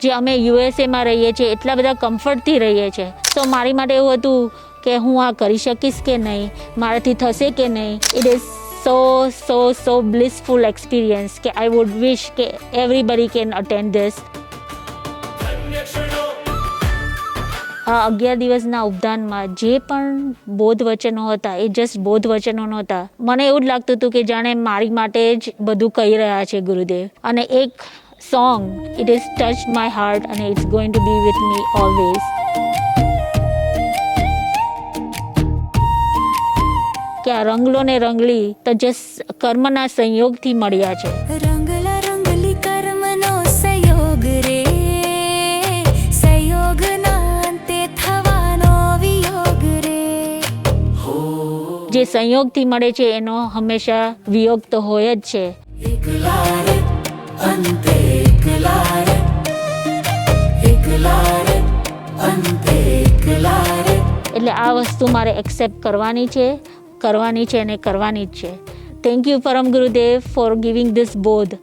જે અમે યુએસએમાં રહીએ છીએ એટલા બધા કમ્ફર્ટથી રહીએ છીએ. તો મારી માટે એવું હતું કે હું આ કરી શકીશ કે નહીં, મારાથી થશે કે નહીં. It is so blissful experience કે I would wish કે everybody can attend this. આ 11 દિવસના ઉપદાનમાં જે પણ બોધ વચનો હતા એ જસ્ટ બોધ વચનો નહોતા. મને એવું જ લાગતું હતું કે જાણે મારી માટે જ બધું કહી રહ્યા છે ગુરુદેવ. અને એક song, it is touched my heart અને it's going to be with me always. કે આ રંગલો ને રંગલી તો જસ્ટ કર્મના સંયોગથી મળ્યા છે. રંગલા રંગલી કર્મનો સંયોગ રે, સંયોગના અંતે થવાનો વિયોગ રે. જે સંયોગથી મળે છે એનો હંમેશા વિયોગ તો હોય જ છે. એકલા રે અંતે એકલા રે, એકલા રે અંતે એકલા રે. એટલે આ વસ્તુ મારે એક્સેપ્ટ કરવાની છે અને કરવાની જ છે. Thank you Param Gurudev for giving this બોધ.